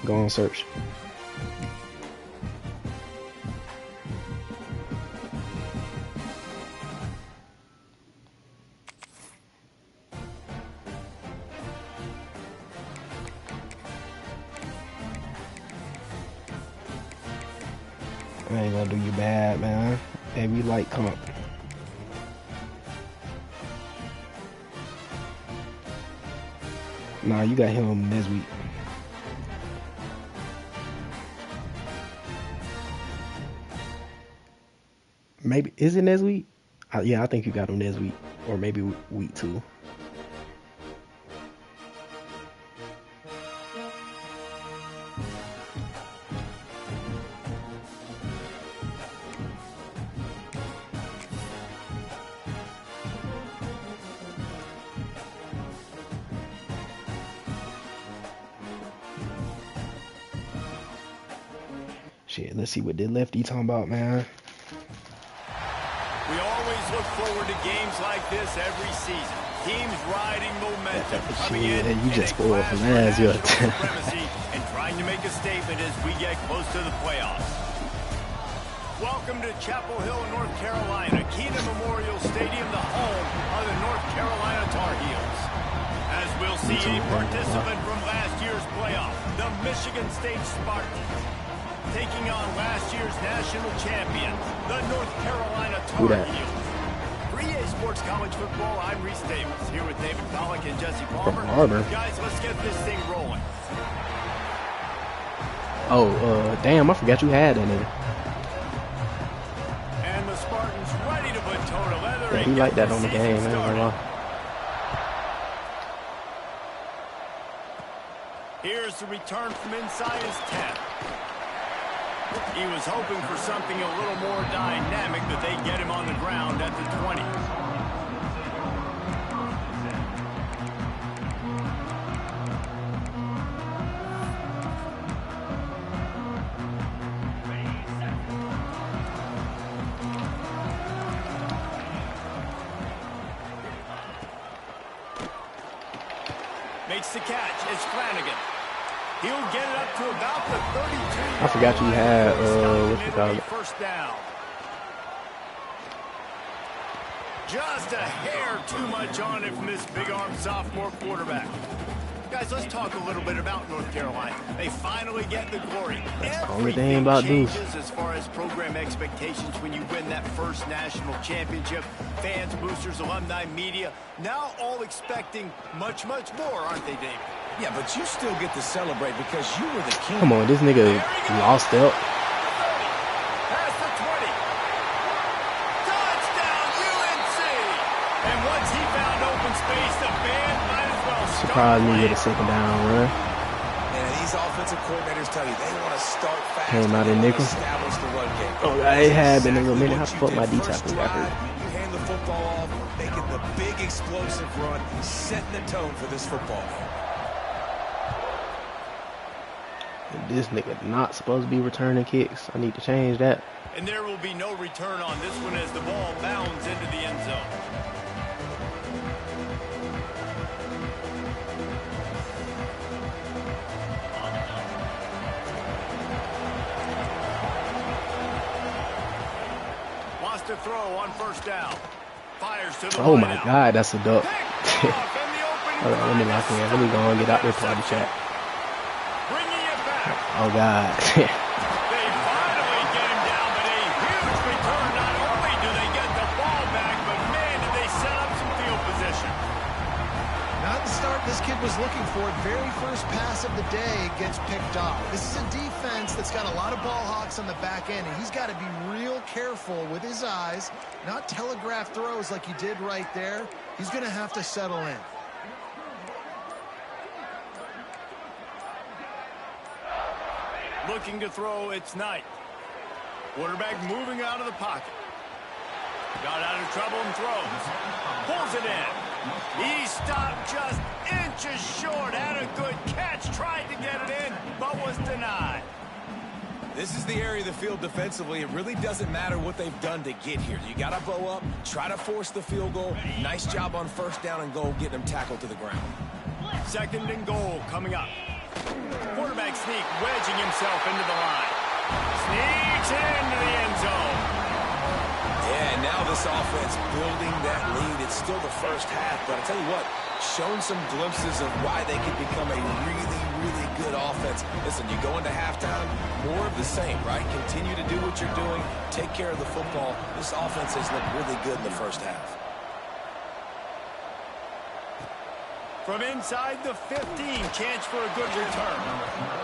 Go on search. I ain't gonna do you bad, man. Every light come up. Nah, you got him this week. Maybe, is it next week? Yeah, I think you got him next week. Or maybe week 2. Shit, let's see what this lefty talking about, man. We always look forward to games like this every season. Teams riding momentum, coming in you just spoiled from last year. And trying to make a statement as we get close to the playoffs. Welcome to Chapel Hill, North Carolina, Kenan Memorial Stadium, the home of the North Carolina Tar Heels. As we'll see a participant from last year's playoff, the Michigan State Spartans, taking on last year's national champions, the North Carolina Tar Heels. 3A Sports College Football, I'm Reese Davis, here with David Pollack and Jesse Palmer. Guys, let's get this thing rolling. Oh, damn, I forgot you had that nigga. And the Spartans ready to put toe to leather. Yeah, he like that on the game, man. Here's the return from inside his 10. He was hoping for something a little more dynamic, but they get him on the ground at the 20. Makes the catch. It's Flanagan. He'll get it up to about the 32. I forgot you had, what you call it? First down. Just a hair too much on it from this big-arm sophomore quarterback. Guys, let's talk a little bit about North Carolina. They finally get the glory. Everything changes as far as program expectations when you win that first national championship. Fans, boosters, alumni, media, now all expecting much, much more, aren't they, Dave? Yeah, but you still get to celebrate because you were the king. Come on, this nigga lost out. Past the 20. Touchdown, UNC! And once he found open space, the band might as well start. Surprised me with a second down run. And these offensive coordinators tell you they want to start fast. Came out in nickel. Establish the run game. Oh, it had been a little minute. How the fuck my D-tackle got hurt? You hand the football off, making the big explosive run, setting the tone for this football game. This nigga not supposed to be returning kicks. I need to change that. And there will be no return on this one as the ball bounds into the end zone. Wants to throw on first down. Fires to the Oh my God, that's a duck. Hold on, let me lock in. Let me go and get out there party chat. Oh God. They finally get him down, but a huge return. Not only do they get the ball back, but man, did they set up some field position. Not the start this kid was looking for. Very first pass of the day gets picked off. This is a defense that's got a lot of ball hawks on the back end, and he's got to be real careful with his eyes, not telegraph throws like he did right there. He's going to have to settle in. Looking to throw, it's Knight. Quarterback moving out of the pocket. Got out of trouble and throws. Pulls it in. He stopped just inches short. Had a good catch. Tried to get it in, but was denied. This is the area of the field defensively. It really doesn't matter what they've done to get here. You got to bow up, try to force the field goal. Nice job on first down and goal, getting them tackled to the ground. Second and goal coming up. Quarterback sneak, wedging himself into the line. Sneaks into the end zone. Yeah, and now this offense building that lead. It's still the first half, but I'll tell you what, shown some glimpses of why they could become a really, really good offense. Listen, you go into halftime, more of the same, right? Continue to do what you're doing, take care of the football. This offense has looked really good in the first half. From inside the 15, chance for a good return.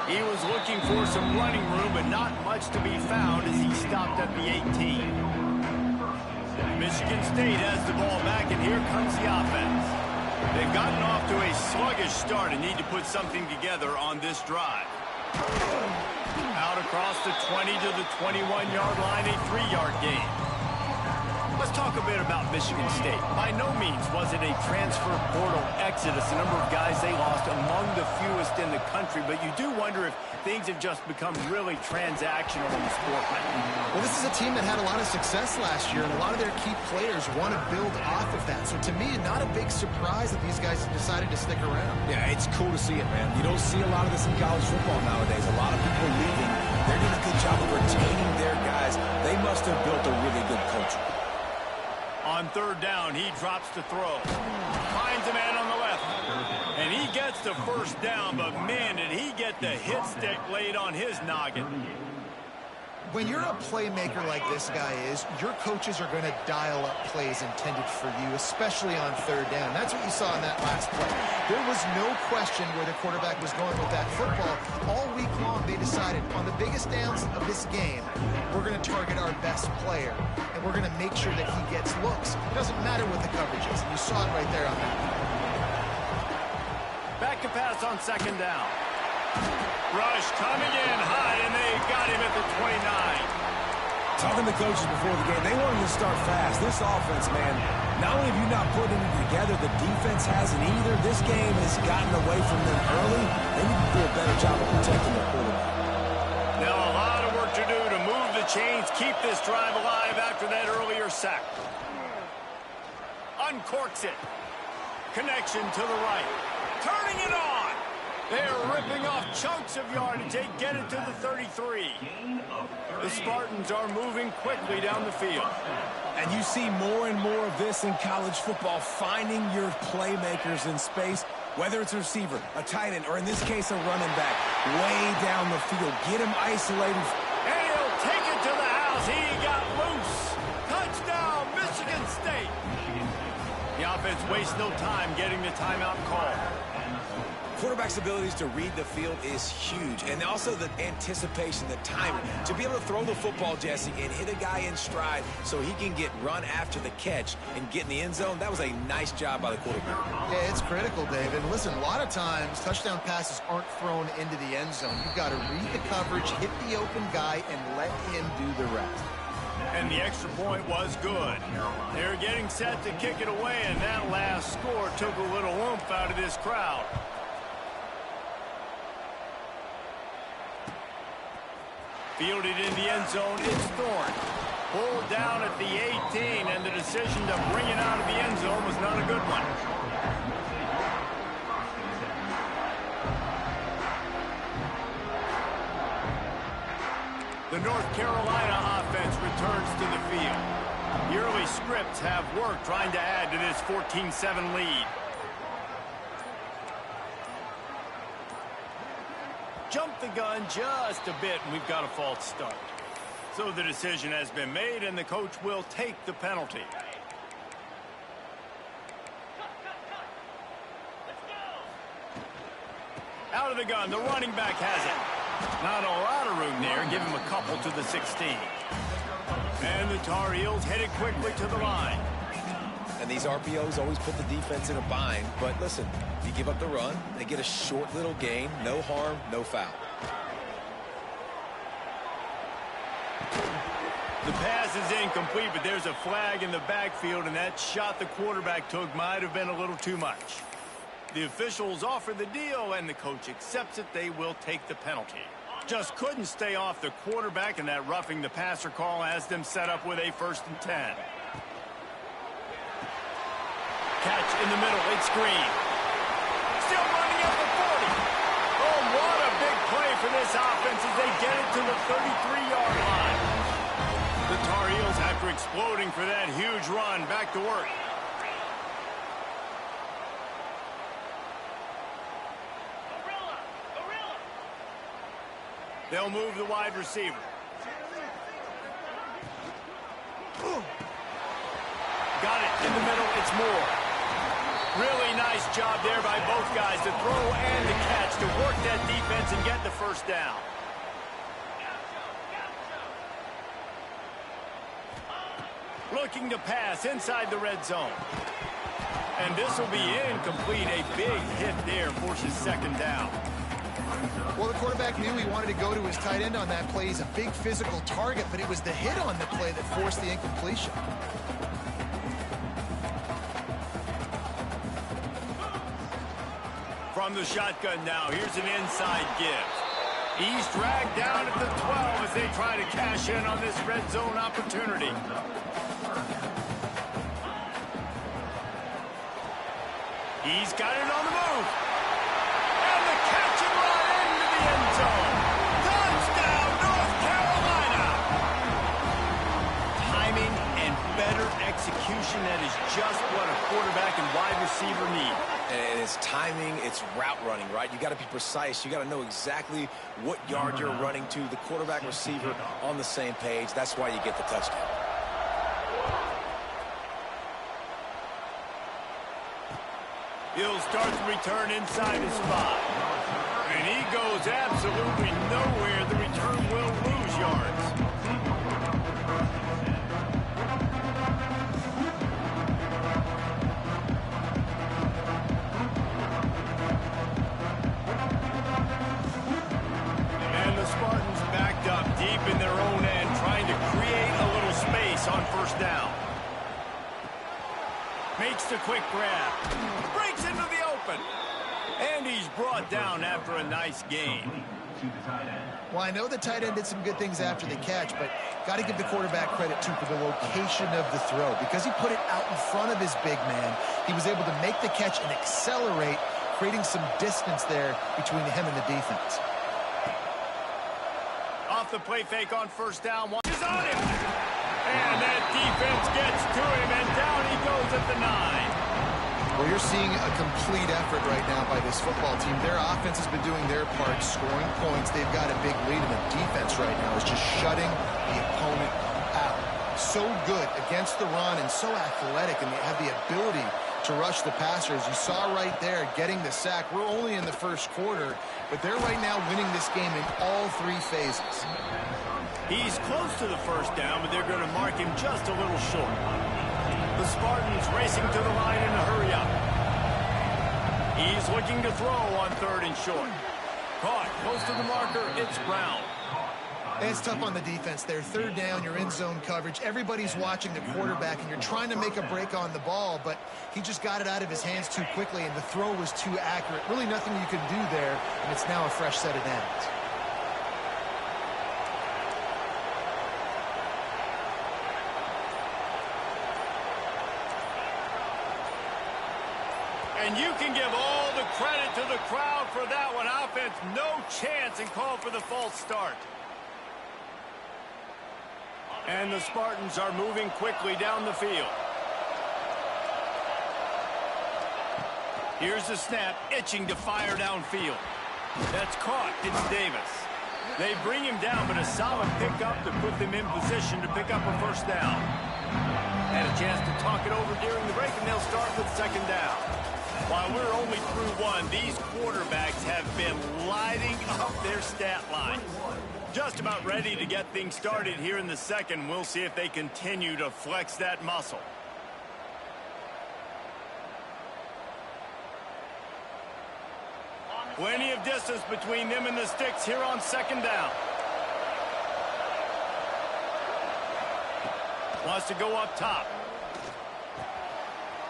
He was looking for some running room, but not much to be found as he stopped at the 18. Michigan State has the ball back, and here comes the offense. They've gotten off to a sluggish start and need to put something together on this drive. Out across the 20 to the 21-yard line, a 3-yard gain. Let's talk a bit about Michigan State. By no means was it a transfer portal exodus. The number of guys they lost among the fewest in the country, but you do wonder if things have just become really transactional in the sport. Well, this is a team that had a lot of success last year, and a lot of their key players want to build off of that. So to me, not a big surprise that these guys have decided to stick around. Yeah, it's cool to see it, man. You don't see a lot of this in college football nowadays. A lot of people leaving. They're doing a good job of retaining their guys. They must have built a really good culture. On third down, he drops to throw. Finds a man on the left. And he gets the first down, but man, did he get the hit stick laid on his noggin. When you're a playmaker like this guy is, your coaches are going to dial up plays intended for you, especially on third down. That's what you saw in that last play. There was no question where the quarterback was going with that football. All week long, they decided on the biggest downs of this game, we're going to target our best player, and we're going to make sure that he gets looks. It doesn't matter what the coverage is, and you saw it right there on that. Back to pass on second down. Rush coming in high, and they got him at the 29. Talking to coaches before the game, they wanted to start fast. This offense, man, not only have you not put anything together, the defense hasn't either. This game has gotten away from them early. They need to do a better job of protecting their quarterback. Now a lot of work to do to move the chains, keep this drive alive after that earlier sack. Uncorks it. Connection to the right. Turning it on. They're ripping off chunks of yardage. They get it to the 33. The Spartans are moving quickly down the field. And you see more and more of this in college football, finding your playmakers in space, whether it's a receiver, a tight end, or in this case, a running back, way down the field. Get him isolated. And he'll take it to the house. He got loose. Touchdown, Michigan State. The offense wastes no time getting the timeout call. Quarterback's abilities to read the field is huge, and also the anticipation, the timing. To be able to throw the football, Jesse, and hit a guy in stride so he can get run after the catch and get in the end zone, that was a nice job by the quarterback. Yeah, it's critical, David. Listen, a lot of times, touchdown passes aren't thrown into the end zone. You've got to read the coverage, hit the open guy, and let him do the rest. And the extra point was good. They were getting set to kick it away, and that last score took a little oomph out of this crowd. Fielded in the end zone, it's Thorne. Pulled down at the 18, and the decision to bring it out of the end zone was not a good one. The North Carolina offense returns to the field. The early scripts have worked trying to add to this 14-7 lead. Jump the gun just a bit, and we've got a false start. So the decision has been made, and the coach will take the penalty. Out of the gun, the running back has it. Not a lot of room there. Give him a couple to the 16. And the Tar Heels headed quickly to the line. And these RPOs always put the defense in a bind. But listen, if you give up the run, they get a short little gain. No harm, no foul. The pass is incomplete, but there's a flag in the backfield, and that shot the quarterback took might have been a little too much. The officials offer the deal, and the coach accepts it. They will take the penalty. Just couldn't stay off the quarterback, and that roughing the passer call has them set up with a 1st and 10. Catch in the middle, it's Green. Still running up the 40. Oh, what a big 33-yard line. The Tar Heels, after exploding for that huge run, back to work. They'll move the wide receiver. Got it in the middle. It's Moore. Really nice job there by both guys to throw and to catch, to work that defense and get the first down. Looking to pass inside the red zone. And this will be incomplete. A big hit there forces second down. Well, the quarterback knew he wanted to go to his tight end on that play. He's a big physical target, but it was the hit on the play that forced the incompletion. From the shotgun now, here's an inside give. He's dragged down at the 12 as they try to cash in on this red zone opportunity. He's got it on the move. And the catch and run into the end zone. Touchdown, North Carolina. Timing and better execution, that is just what a quarterback and wide receiver need. And it's timing, it's route running, right? You got to be precise. You got to know exactly what yard you're running to. The quarterback receiver on the same page. That's why you get the touchdown. He'll start the return inside his spot. And he goes absolutely nowhere. The return will lose yards. And the Spartans backed up deep in their own end, trying to create a little space on first down. Makes the quick grab. Breaks into the open. And he's brought down after a nice gain. Well, I know the tight end did some good things after the catch, but got to give the quarterback credit, too, for the location of the throw. Because he put it out in front of his big man, he was able to make the catch and accelerate, creating some distance there between him and the defense. Off the play fake on first down. One is on him. And that defense gets to him, and down he goes at the 9. Well, you're seeing a complete effort right now by this football team. Their offense has been doing their part, scoring points. They've got a big lead, and the defense right now is just shutting the opponent out. So good against the run and so athletic, and they have the ability to rush the passer. As you saw right there, getting the sack. We're only in the first quarter, but they're right now winning this game in all three phases. He's close to the first down, but they're going to mark him just a little short. The Spartans racing to the line in a hurry up. He's looking to throw on third and short. Caught close to the marker. It's Brown. And it's tough on the defense there. Third down, you're in zone coverage. Everybody's watching the quarterback, and you're trying to make a break on the ball, but he just got it out of his hands too quickly, and the throw was too accurate. Really nothing you can do there, and it's now a fresh set of downs. And you can give all the credit to the crowd for that one. Offense, no chance, and call for the false start. And the Spartans are moving quickly down the field. Here's the snap, itching to fire downfield. That's caught. It's Davis. They bring him down, but a solid pickup to put them in position to pick up a first down. Had a chance to talk it over during the break, and they'll start with second down. While we're only through one, these quarterbacks have been lighting up their stat line. Just about ready to get things started here in the second. We'll see if they continue to flex that muscle. Plenty of distance between them and the sticks here on second down. Wants to go up top.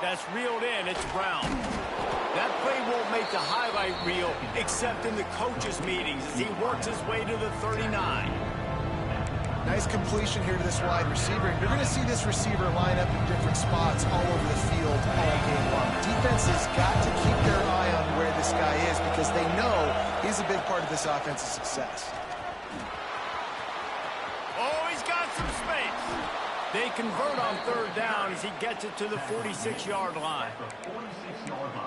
That's reeled in. It's Brown. That play won't make the highlight reel except in the coaches' meetings as he works his way to the 39. Nice completion here to this wide receiver. You're going to see this receiver line up in different spots all over the field all game long. Defense has got to keep their eye on where this guy is because they know he's a big part of this offense's success. some space. They convert on third down as he gets it to the 46-yard line.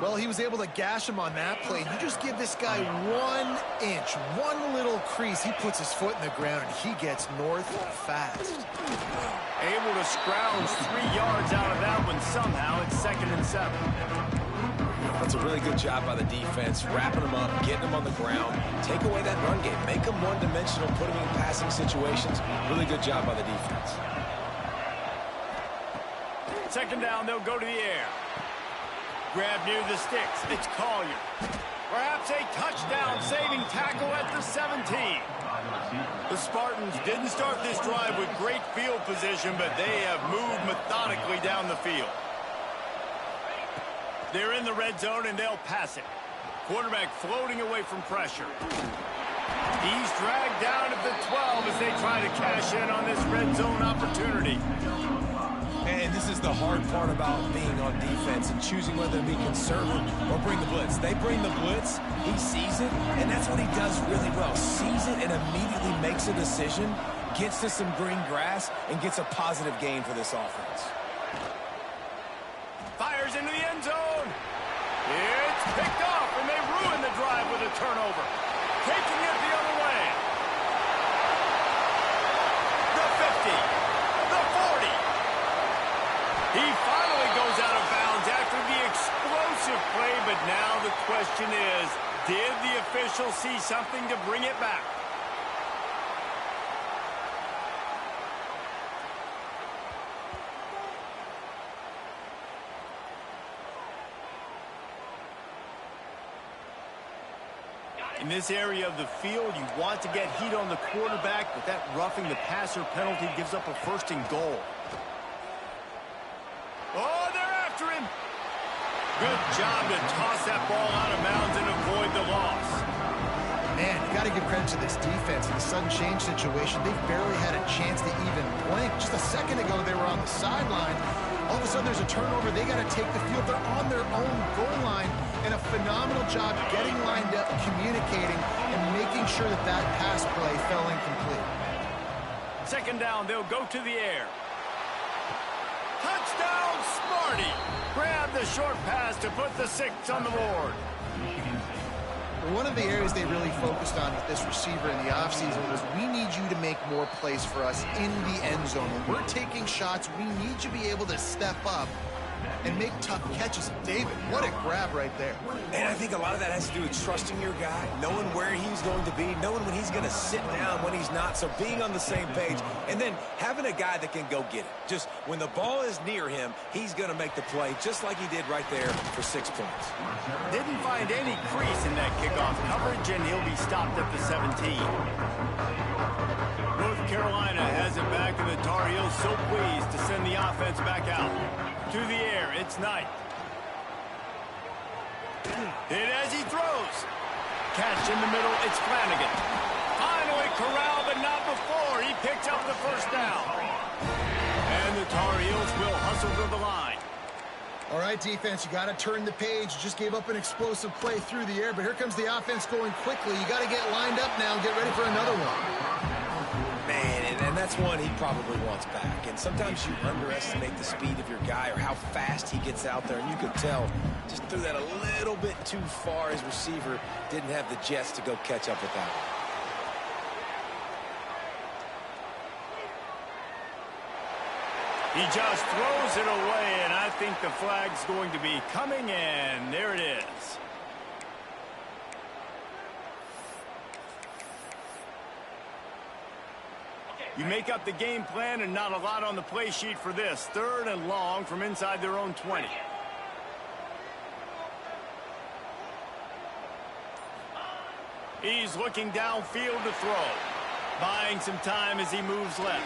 Well, he was able to gash him on that play. You just give this guy 1 inch, one little crease. He puts his foot in the ground, and he gets north fast. Able to scrounge 3 yards out of that one somehow. It's 2nd and 7. That's a really good job by the defense, wrapping them up, getting them on the ground, take away that run game, make them one-dimensional, put them in passing situations. Really good job by the defense. 2nd down, they'll go to the air. Grab near the sticks. It's Collier. Perhaps a touchdown-saving tackle at the 17. The Spartans didn't start this drive with great field position, but they have moved methodically down the field. They're in the red zone, and they'll pass it. Quarterback floating away from pressure. He's dragged down at the 12 as they try to cash in on this red zone opportunity. And this is the hard part about being on defense and choosing whether to be conservative or bring the blitz. They bring the blitz, he sees it, and that's what he does really well. Sees it and immediately makes a decision, gets to some green grass, and gets a positive gain for this offense. Fires into the end zone. It's picked off, and they ruin the drive with a turnover. Taking it the other way. The 50. The 40. He finally goes out of bounds after the explosive play, but now the question is, did the official see something to bring it back? In this area of the field, you want to get heat on the quarterback, but that roughing the passer penalty gives up a 1st and goal. Oh, they're after him. Good job to toss that ball out of bounds and avoid the loss. Man, you got to give credit to this defense. In the sudden change situation, they've barely had a chance to even blink. Just a second ago, they were on the sideline. All of a sudden, there's a turnover. They got to take the field. They're on their own goal line. And a phenomenal job getting lined up, communicating, and making sure that that pass play fell incomplete. 2nd down, they'll go to the air. Touchdown, Smarty! Grab the short pass to put the 6 on the board. One of the areas they really focused on with this receiver in the offseason was we need you to make more plays for us in the end zone. When we're taking shots, we need you to be able to step up and make tough catches. David, what a grab right there. And I think a lot of that has to do with trusting your guy, knowing where he's going to be, knowing when he's going to sit down, when he's not. So being on the same page, and then having a guy that can go get it. Just when the ball is near him, he's going to make the play, just like he did right there for 6 points. Didn't find any crease in that kickoff coverage, and he'll be stopped at the 17. North Carolina has it back, and the Tar Heels so pleased to send the offense back out. To the air, it's Knight. Hit as he throws. Catch in the middle, it's Flanagan. Finally corralled, but not before. He picks up the 1st down. And the Tar Heels will hustle to the line. All right, defense, you got to turn the page. You just gave up an explosive play through the air, but here comes the offense going quickly. You got to get lined up now and get ready for another one. Man, and that's one he probably wants back. And sometimes you underestimate the speed of your guy or how fast he gets out there. And you could tell just threw that a little bit too far. His receiver didn't have the jets to go catch up with that one. He just throws it away, and I think the flag's going to be coming in. There it is. You make up the game plan and not a lot on the play sheet for this. 3rd and long from inside their own 20. He's looking downfield to throw. Buying some time as he moves left.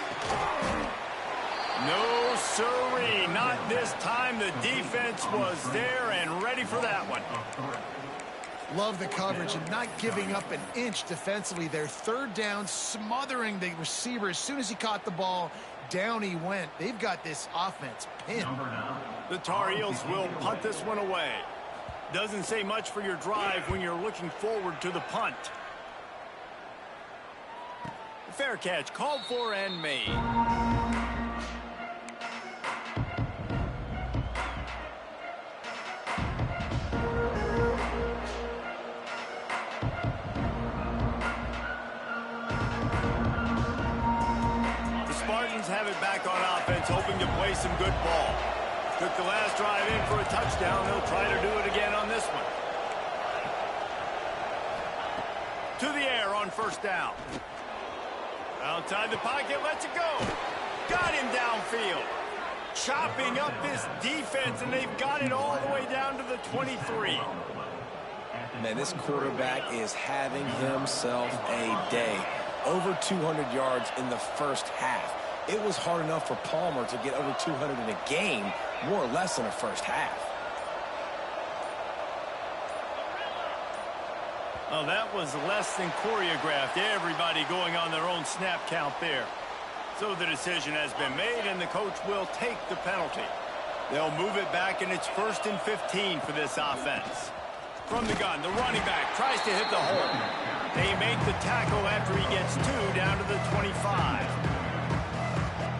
No siree, not this time. The defense was there and ready for that one. Love the coverage and not giving up an inch defensively there. 3rd down, smothering the receiver. As soon as he caught the ball, down he went. They've got this offense pinned. The Tar Heels will punt this one away. Doesn't say much for your drive when you're looking forward to the punt. fair catch, called for and made. The Spartans have it back on offense, hoping to play some good ball. Took the last drive in for a touchdown. They'll try to do it again on this one. To the air on first down. Outside the pocket, lets it go. Got him downfield. Chopping up this defense, and they've got it all the way down to the 23. Man, this quarterback is having himself a day. Over 200 yards in the first half. It was hard enough for Palmer to get over 200 in a game, more or less in a first half. Oh, that was less than choreographed. Everybody going on their own snap count there. So the decision has been made, and the coach will take the penalty. They'll move it back, and it's 1st and 15 for this offense. From the gun, the running back tries to hit the hole. They make the tackle after he gets 2 down to the 25.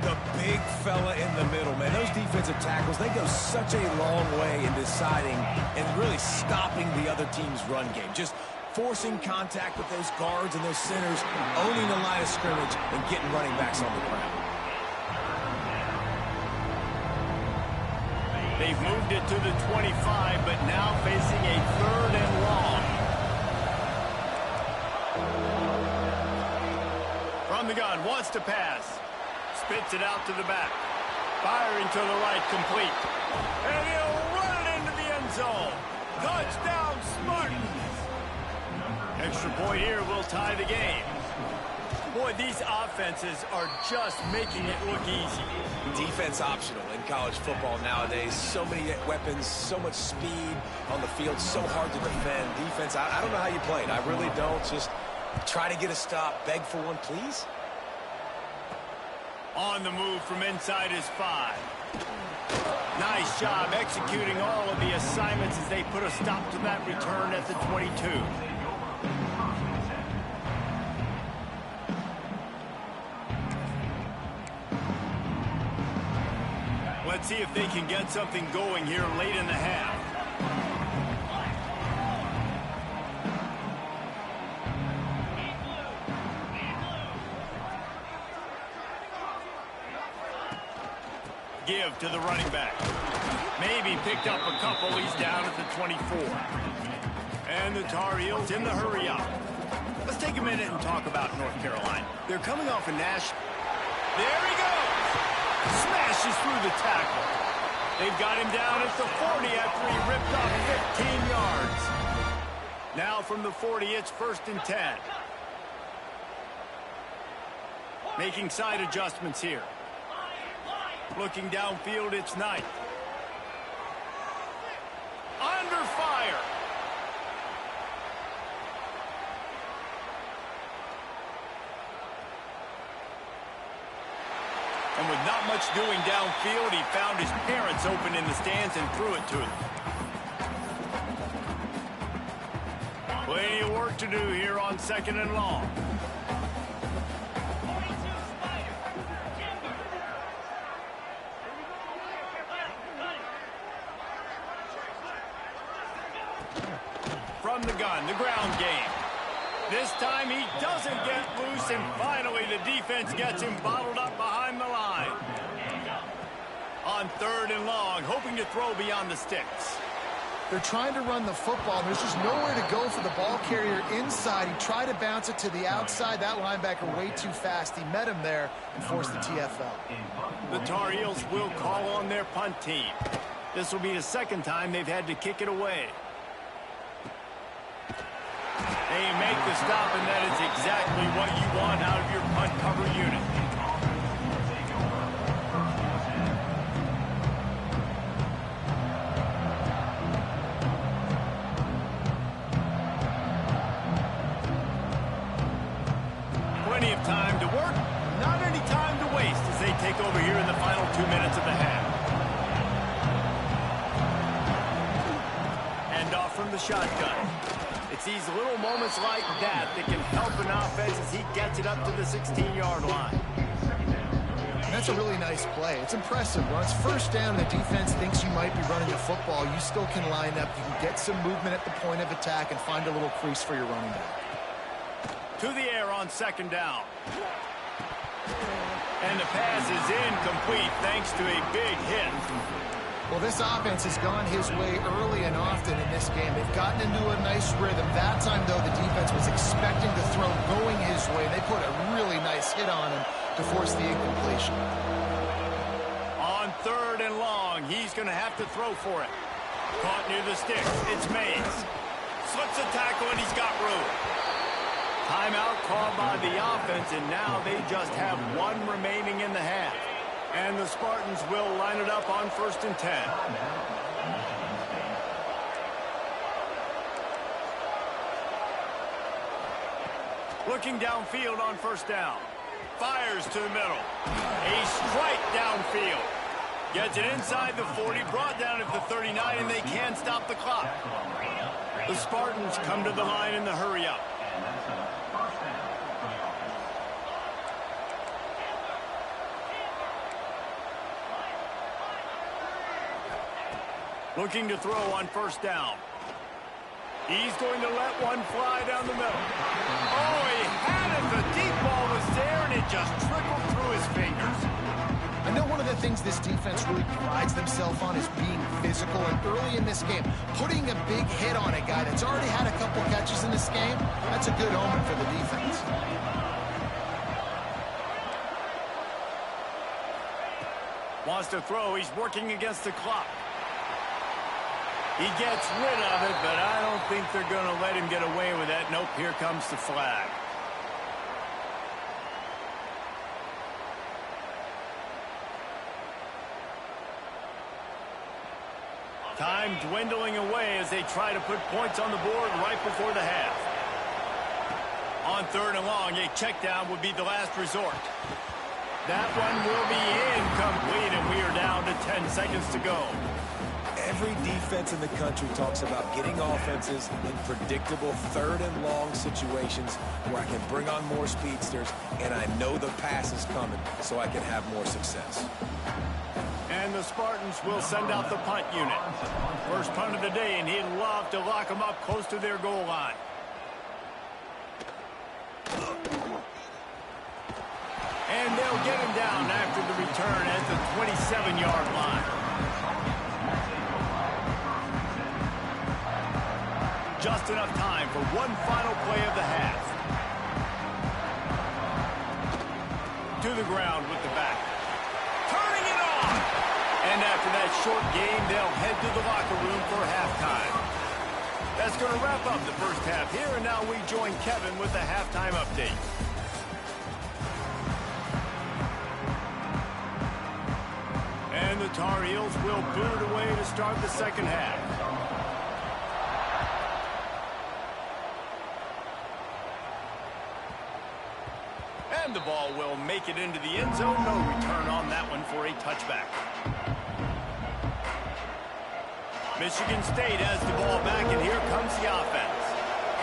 The big fella in the middle, man. Those defensive tackles, they go such a long way in deciding and really stopping the other team's run game. Just forcing contact with those guards and those centers, owning the line of scrimmage, and getting running backs on the ground. They've moved it to the 25, but now facing a 3rd and long. From the gun, wants to pass. Spits it out to the back. Firing to the right, complete. And he'll run it into the end zone. Touchdown, Spartans. Extra point here will tie the game. Boy, these offenses are just making it look easy. Defense optional in college football nowadays. So many weapons, so much speed on the field, so hard to defend. Defense, I don't know how you play it. I really don't. Just try to get a stop, beg for one, please. On the move from inside his 5. Nice job executing all of the assignments as they put a stop to that return at the 22. Let's see if they can get something going here late in the half. Give to the running back. Maybe picked up a couple. He's down at the 24. And the Tar Heels in the hurry up. Let's take a minute and talk about North Carolina. They're coming off a national. There he goes. Smashes through the tackle. They've got him down at the 40 after he ripped off 15 yards. Now from the 40, it's 1st and 10. Making side adjustments here. Looking downfield, it's Knight. Under fire. And with not much doing downfield, he found his parents open in the stands and threw it to them. Plenty of work to do here on 2nd and long. From the gun, the ground game. This time he doesn't get loose, and finally the defense gets him bottled up behind the line. On 3rd and long, hoping to throw beyond the sticks. They're trying to run the football. There's just nowhere to go for the ball carrier inside. He tried to bounce it to the outside. That linebacker way too fast. He met him there and forced the TFL. The Tar Heels will call on their punt team. This will be the 2nd time they've had to kick it away. They make the stop, and that is exactly what you want out of your punt cover unit. Plenty of time to work, not any time to waste as they take over here in the final 2 minutes of the half. And off from the shotgun. It's It's these little moments like that that can help an offense as he gets it up to the 16-yard line. That's a really nice play. It's impressive. When it's first down and the defense thinks you might be running the football, you still can line up. You can get some movement at the point of attack and find a little crease for your running back. To the air on second down. And the pass is incomplete thanks to a big hit. Well, this offense has gone his way early and often in this game. They've gotten into a nice rhythm. That time, though, the defense was expecting the throw going his way. They put a really nice hit on him to force the incompletion. On third and long, he's going to have to throw for it. Caught near the sticks. It's Mays. Slips a tackle, and he's got room. Timeout called by the offense, and now they just have one remaining in the half. And the Spartans will line it up on 1st and 10. Looking downfield on 1st down. Fires to the middle. A strike downfield. Gets it inside the 40, brought down at the 39, and they can't stop the clock. The Spartans come to the line in the hurry-up. Looking to throw on 1st down. He's going to let one fly down the middle. Oh, he had it. The deep ball was there, and it just trickled through his fingers. I know one of the things this defense really prides themselves on is being physical, and early in this game, putting a big hit on a guy that's already had a couple catches in this game, that's a good omen for the defense. Wants to throw. He's working against the clock. He gets rid of it, but I don't think they're going to let him get away with that. Nope, here comes the flag. Time dwindling away as they try to put points on the board right before the half. On 3rd and long, a check down would be the last resort. That one will be incomplete, and we are down to 10 seconds to go. Every defense in the country talks about getting offenses in predictable 3rd and long situations where I can bring on more speedsters and I know the pass is coming so I can have more success. And the Spartans will send out the punt unit. First punt of the day, and he'd love to lock them up close to their goal line. And they'll get him down after the return at the 27-yard line. Just enough time for one final play of the half. To the ground with the back. Turning it on! And after that short game, they'll head to the locker room for halftime. That's going to wrap up the first half here, and now we join Kevin with the halftime update. And the Tar Heels will boot it away to start the second half. And the ball will make it into the end zone. No return on that one for a touchback. Michigan State has the ball back, and here comes the offense.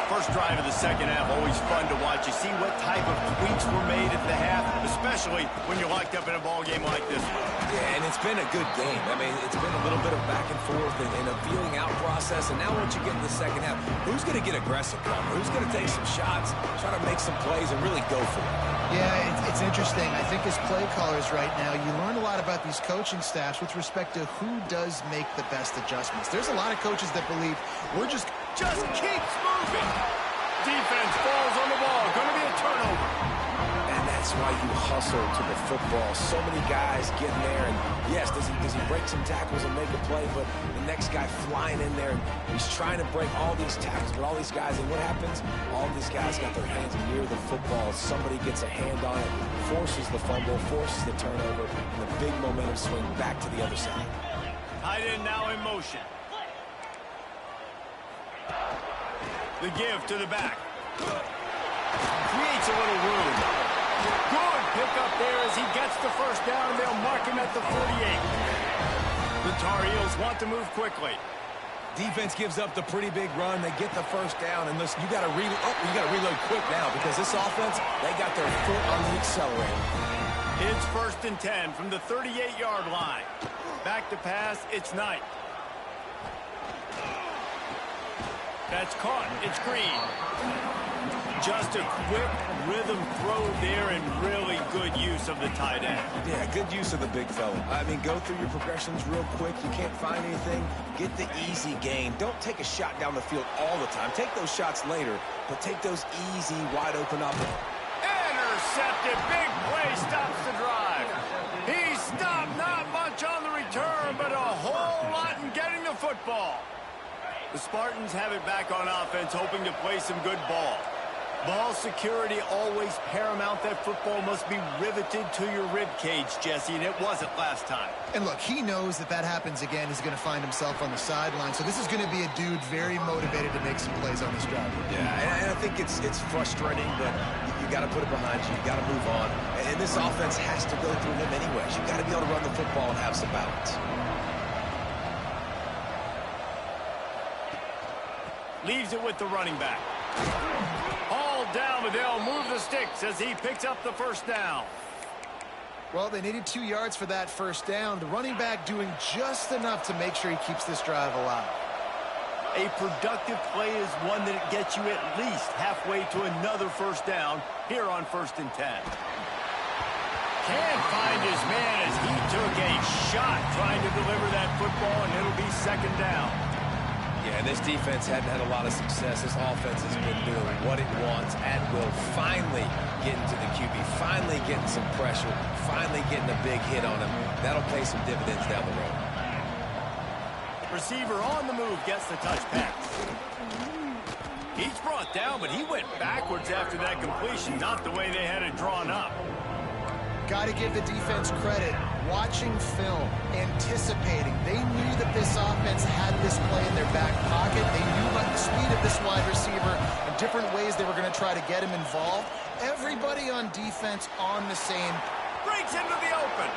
First drive of the second half, always fun to watch. You see what type of tweaks were made at the half, especially when you're locked up in a ball game like this one. Yeah, and it's been a good game. I mean, it's been a little bit of back and forth and a feeling out process. And now once you get in the second half, who's going to get aggressive, Plummer? Who's going to take some shots, try to make some plays, and really go for it? Yeah, it's interesting. I think as play callers right now, you learn a lot about these coaching staffs with respect to who does make the best adjustments. There's a lot of coaches that believe we're just keeps moving. Defense falls on the ball. Going to be a turnover. And that's why you hustle to the football. So many guys get in there, and yes, does he break some tackles and make a play, but the next guy flying in there, and he's trying to break all these tackles with all these guys, and what happens? All these guys got their hands near the football. Somebody gets a hand on it, forces the fumble, forces the turnover, and the big momentum swing back to the other side. Tight end now in motion. The give to the back. Creates a little room. Good pickup there as he gets the first down, and they'll mark him at the 48. The Tar Heels want to move quickly. Defense gives up the pretty big run. They get the first down, and listen, you got to reload quick now because this offense, they got their foot on the accelerator. It's 1st and 10 from the 38-yard line. Back to pass, it's Knight. That's caught. It's Green. Just a quick rhythm throw there and really good use of the tight end. Yeah, good use of the big fella. I mean, go through your progressions real quick. You can't find anything. Get the easy gain. Don't take a shot down the field all the time. Take those shots later, but take those easy, wide-open opportunities. Intercepted. Big play stops the drive. He stopped not much on the return, but a whole lot in getting the football. The Spartans have it back on offense, hoping to play some good ball. Ball security always paramount. That football must be riveted to your rib cage, Jesse, and it wasn't last time. And look, he knows that that happens again. He's going to find himself on the sideline. So this is going to be a dude very motivated to make some plays on this drive. Yeah, and I think it's frustrating, but you got to put it behind you. You got to move on. And this offense has to go through him anyways. You got to be able to run the football and have some balance. Leaves it with the running back. All down, but they'll move the sticks as he picks up the first down. Well, they needed 2 yards for that first down. The running back doing just enough to make sure he keeps this drive alive. A productive play is one that gets you at least halfway to another first down here on 1st and 10. Can't find his man as he took a shot trying to deliver that football, and it'll be 2nd down. Yeah, and this defense hadn't had a lot of success. This offense has been doing what it wants at will. Finally getting to the QB, finally getting some pressure, finally getting a big hit on him. That'll pay some dividends down the road. Receiver on the move gets the touch pass. He's brought down, but he went backwards after that completion, not the way they had it drawn up. Got to give the defense credit. Watching film, anticipating. They knew that this offense had this play in their back pocket. They knew about the speed of this wide receiver and different ways they were going to try to get him involved. Everybody on defense on the same. Breaks into the open.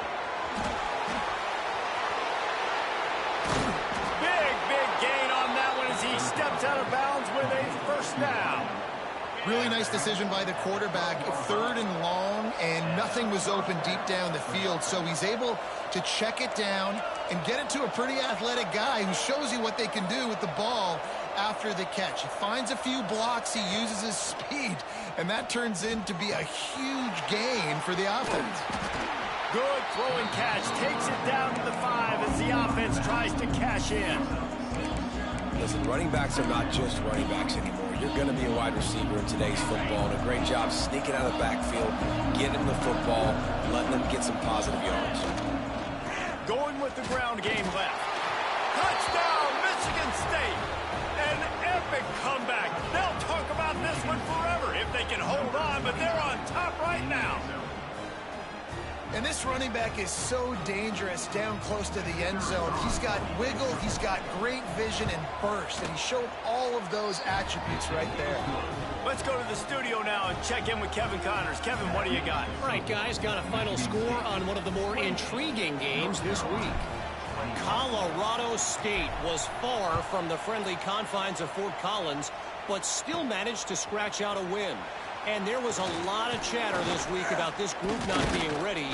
Big gain on that one as he steps out of bounds with a first down. Really nice decision by the quarterback. 3rd and long, and nothing was open deep down the field. So he's able to check it down and get it to a pretty athletic guy who shows you what they can do with the ball after the catch. He finds a few blocks. He uses his speed, and that turns into be a huge gain for the offense. Good throw and catch. Takes it down to the 5 as the offense tries to cash in. Listen, running backs are not just running backs anymore. You're going to be a wide receiver in today's football, and a great job sneaking out of the backfield, getting the football, letting them get some positive yards. Going with the ground game left. Touchdown, Michigan State. An epic comeback. They'll talk about this one forever if they can hold on, but they're on top right now. And this running back is so dangerous down close to the end zone. He's got wiggle, he's got great vision and burst, and he showed all of those attributes right there. Let's go to the studio now and check in with Kevin Connors. Kevin, what do you got? All right, guys, got a final score on one of the more intriguing games this week. Colorado State was far from the friendly confines of Fort Collins, but still managed to scratch out a win. And there was a lot of chatter this week about this group not being ready.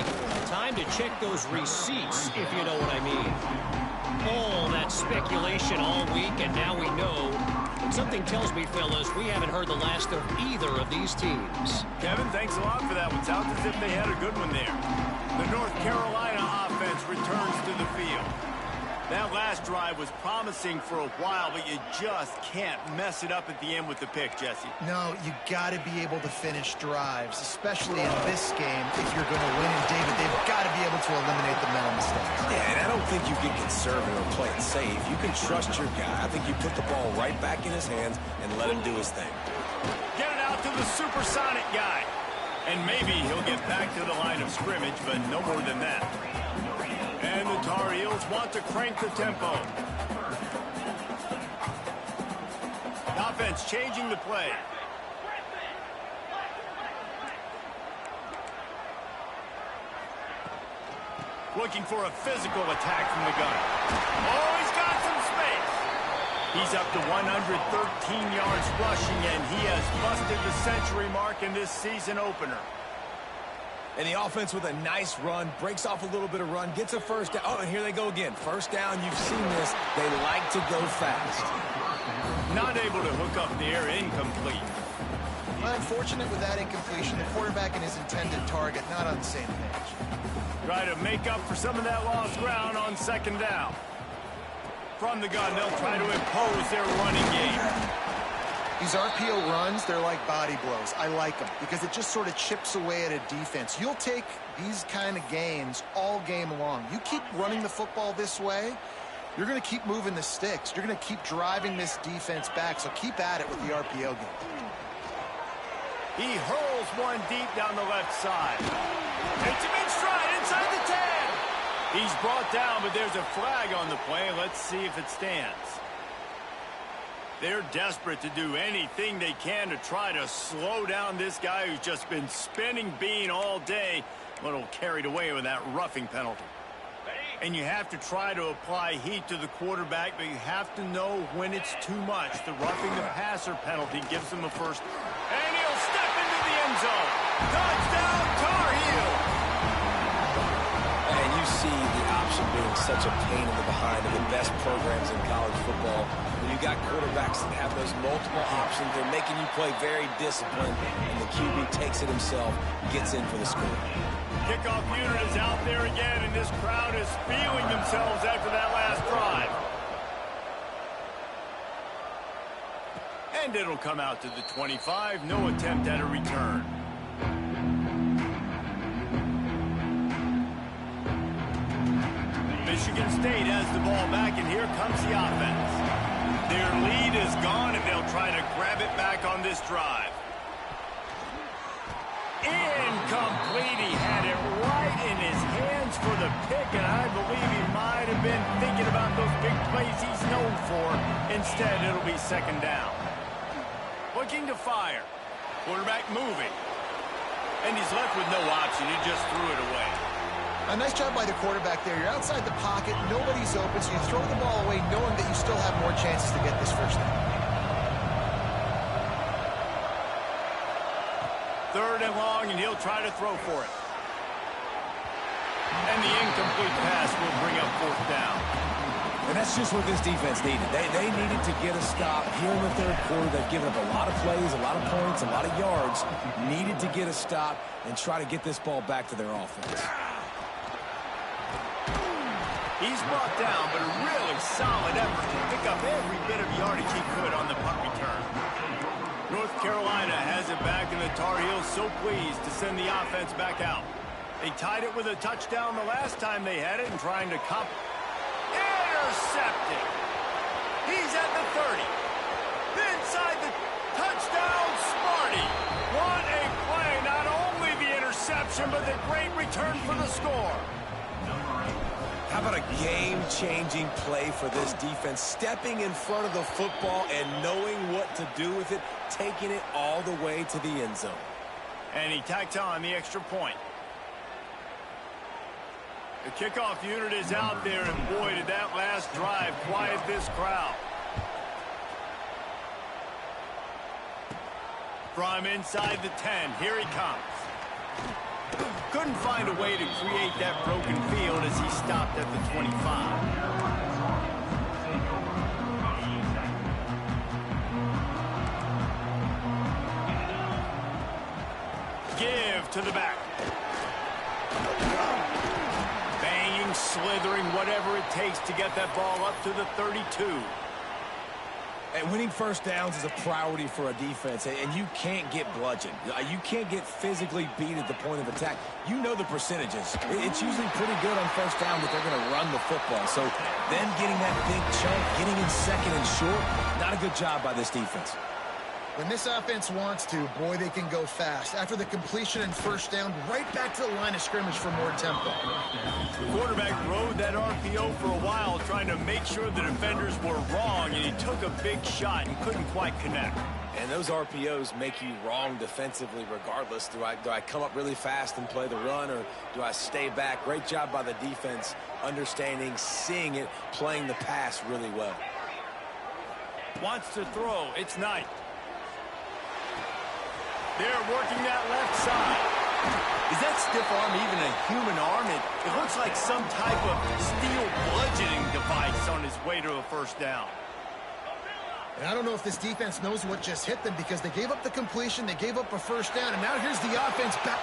Time to check those receipts, if you know what I mean. All that speculation all week, and now we know. But something tells me, fellas, we haven't heard the last of either of these teams. Kevin, thanks a lot for that one. Sounds as if they had a good one there. The North Carolina offense returns to the field. That last drive was promising for a while, but you just can't mess it up at the end with the pick, Jesse. No, you got to be able to finish drives, especially in this game. If you're going to win, and David, they've got to be able to eliminate the mental mistakes. Yeah, and I don't think you get conservative or play it safe. You can trust your guy. I think you put the ball right back in his hands and let him do his thing. Get it out to the supersonic guy. And maybe he'll get back to the line of scrimmage, but no more than that. And the Tar Heels want to crank the tempo. The offense changing the play. Looking for a physical attack from the gun. Oh, he's got some space. He's up to 113 yards rushing, and he has busted the century mark in this season opener. And the offense with a nice run, breaks off a little bit of run, gets a first down. Oh, and here they go again. First down, you've seen this. They like to go fast. Not able to hook up the air, incomplete. Well, unfortunate with that incompletion. The quarterback and his intended target not on the same page. Try to make up for some of that lost ground on second down. From the gun, they'll try to impose their running game. These RPO runs, they're like body blows. I like them because it just sort of chips away at a defense. You'll take these kind of gains all game long. You keep running the football this way, you're going to keep moving the sticks. You're going to keep driving this defense back, so keep at it with the RPO game. He hurls one deep down the left side. Takes him in stride inside the 10. He's brought down, but there's a flag on the play. Let's see if it stands. They're desperate to do anything they can to try to slow down this guy who's just been spinning bean all day. A little carried away with that roughing penalty. And you have to try to apply heat to the quarterback, but you have to know when it's too much. The roughing the passer penalty gives him a first. And he'll step into the end zone. Touchdown, Tar Heel! And you see the option being such a pain in the behind of the best programs in college football. When you got quarterbacks that have those multiple options, they're making you play very disciplined, and the QB takes it himself, gets in for the score. Kickoff unit is out there again, and this crowd is feeling themselves after that last drive. And it'll come out to the 25. No attempt at a return. Michigan State has the ball back, and here comes the offense. Their lead is gone, and they'll try to grab it back on this drive. Incomplete. He had it right in his hands for the pick, and I believe he might have been thinking about those big plays he's known for. Instead, it'll be second down. Looking to fire. Quarterback moving. And he's left with no option. He just threw it away. A nice job by the quarterback there. You're outside the pocket. Nobody's open, so you throw the ball away knowing that you still have more chances to get this first down. Third and long, and he'll try to throw for it. And the incomplete pass will bring up fourth down. And that's just what this defense needed. They needed to get a stop here in the third quarter. They've given up a lot of plays, a lot of points, a lot of yards. Needed to get a stop and try to get this ball back to their offense. He's brought down, but a really solid effort to pick up every bit of yardage he could on the punt return. North Carolina has it back, and the Tar Heels so pleased to send the offense back out. They tied it with a touchdown the last time they had it, and trying to intercepted. He's at the 30. Inside the touchdown, Smarty. What a play. Not only the interception, but the great return for the score. How about a game-changing play for this defense? Stepping in front of the football and knowing what to do with it, taking it all the way to the end zone. And he tacks on the extra point. The kickoff unit is out there, and boy, did that last drive quiet this crowd. From inside the 10, here he comes. Couldn't find a way to create that broken field as he stopped at the 25. Give to the back. Banging, slithering, whatever it takes to get that ball up to the 32. And winning first downs is a priority for a defense, and you can't get bludgeoned. You can't get physically beat at the point of attack. You know the percentages. It's usually pretty good on first down that they're going to run the football. So then getting that big chunk, getting in second and short, not a good job by this defense. When this offense wants to, boy, they can go fast. After the completion and first down, right back to the line of scrimmage for more tempo. The quarterback rode that RPO for a while, trying to make sure the defenders were wrong, and he took a big shot and couldn't quite connect. And those RPOs make you wrong defensively regardless. Do I come up really fast and play the run, or do I stay back? Great job by the defense, understanding, seeing it, playing the pass really well. Wants to throw. It's Knight. They're working that left side. Is that stiff arm even a human arm? It looks like some type of steel bludgeoning device on his way to a first down. And I don't know if this defense knows what just hit them because they gave up the completion, they gave up a first down, and now here's the offense back.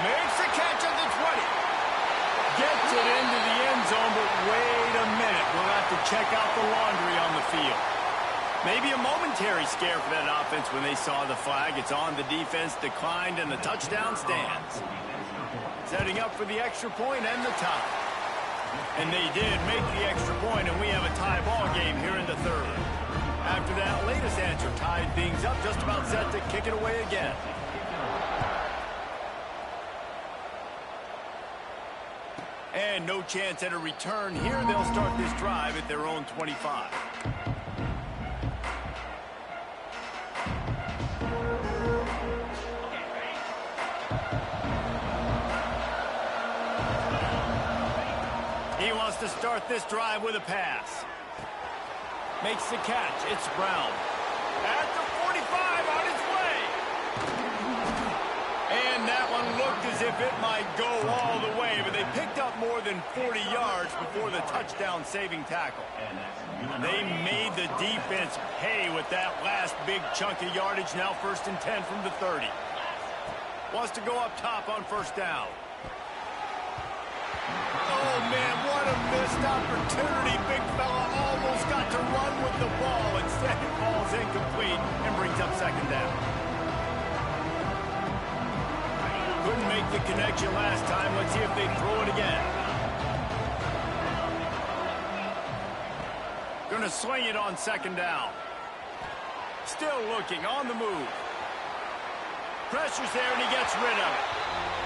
Makes the catch at the 20. Gets it into the end zone, but wait a minute. We'll have to check out the laundry on the field. Maybe a momentary scare for that offense when they saw the flag. It's on, the defense declined, and the touchdown stands. Setting up for the extra point and the tie. And they did make the extra point, and we have a tie ball game here in the third. After that latest answer tied things up, just about set to kick it away again. And no chance at a return here. They'll start this drive at their own 25. He wants to start this drive with a pass. Makes the catch. It's Brown. At the 45 on his way. And that one looked as if it might go all the way, but they picked up more than 40 yards before the touchdown-saving tackle. They made the defense pay with that last big chunk of yardage. Now 1st and 10 from the 30. Wants to go up top on first down. Oh, man, what a missed opportunity. Big fella almost got to run with the ball. Instead, it falls incomplete and brings up second down. Couldn't make the connection last time. Let's see if they throw it again. Going to swing it on second down. Still looking, on the move. Pressure's there, and he gets rid of it.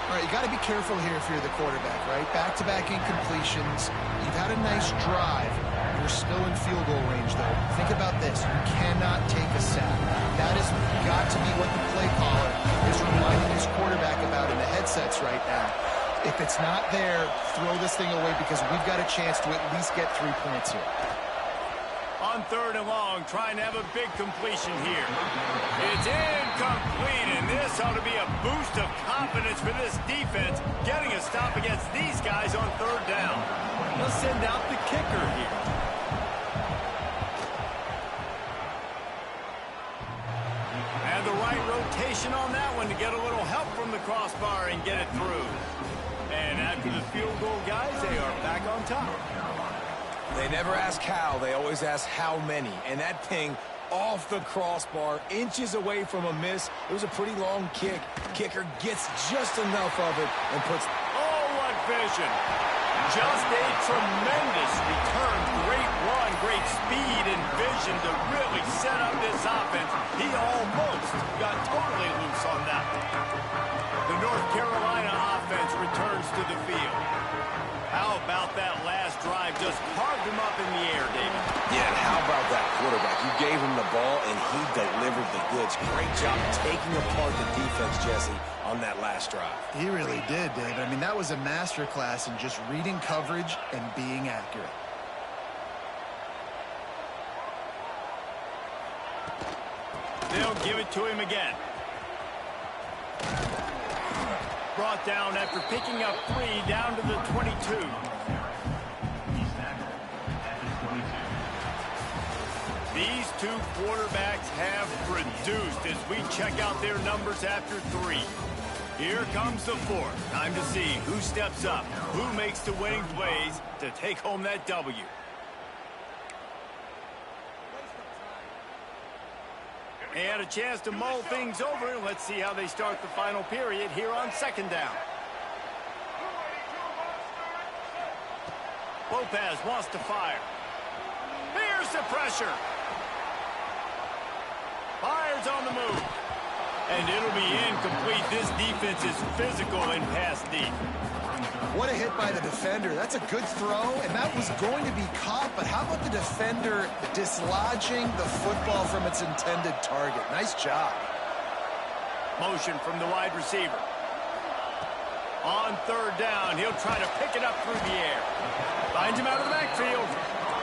All right, you got to be careful here if you're the quarterback, right? Back-to-back incompletions. You've had a nice drive. You're still in field goal range, though. Think about this. You cannot take a sack. That has got to be what the play caller is reminding his quarterback about in the headsets right now. If it's not there, throw this thing away because we've got a chance to at least get 3 points here. On 3rd and long, trying to have a big completion here. It's incomplete, and this ought to be a boost of confidence for this defense, getting a stop against these guys on 3rd down. They'll send out the kicker here. And the right rotation on that one to get a little help from the crossbar and get it through. And after the field goal, guys, they are back on top. They never ask how, they always ask how many. And that ping off the crossbar, inches away from a miss. It was a pretty long kick. Kicker gets just enough of it and puts... Oh, what vision. Just a tremendous return. Great run, great speed and vision to really set up this offense. He almost got totally loose on that one. The North Carolina offense returns to the field. How about that last drive? Just carved him up in the air, David. Yeah, and how about that quarterback? You gave him the ball, and he delivered the goods. Great job taking apart the defense, Jesse, on that last drive. He really did, David. I mean, that was a masterclass in just reading coverage and being accurate. They'll give it to him again. Brought down after picking up 3 down to the 22. These two quarterbacks have produced as we check out their numbers after 3. Here comes the 4th. Time to see who steps up, who makes the winning plays to take home that W. And a chance to mull things over. Let's see how they start the final period here on 2nd down. Lopez wants to fire. Here's the pressure. Fires on the move. And it'll be incomplete. This defense is physical and pass deep. What a hit by the defender. That's a good throw, and that was going to be caught, but how about the defender dislodging the football from its intended target? Nice job. Motion from the wide receiver. On 3rd down, he'll try to pick it up through the air. Finds him out of the backfield.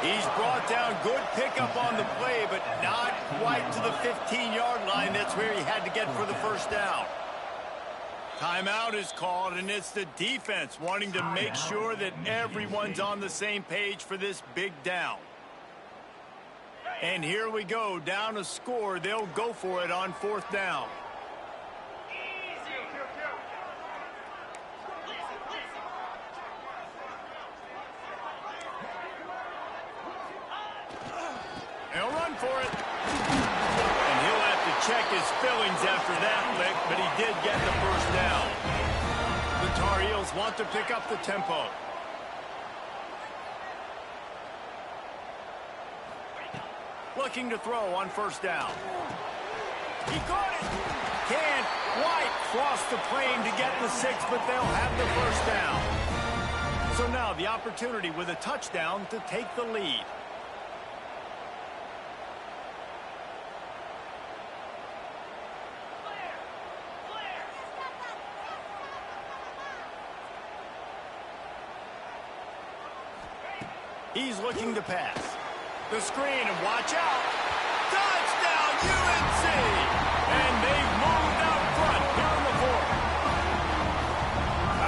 He's brought down good pickup on the play, but not quite to the 15-yard line. That's where he had to get for the first down. Timeout is called, and it's the defense wanting to make sure that everyone's on the same page for this big down. And here we go, down a score. They'll go for it on 4th down. He'll run for it. And he'll have to check his fillings after that lick, but he did get the first down. The Tar Heels want to pick up the tempo. Looking to throw on 1st down. He caught it. Can't quite cross the plane to get the 6, but they'll have the first down. So now the opportunity with a touchdown to take the lead. He's looking to pass. The screen, and watch out. Touchdown, UNC! And they've moved out front here in the 4th.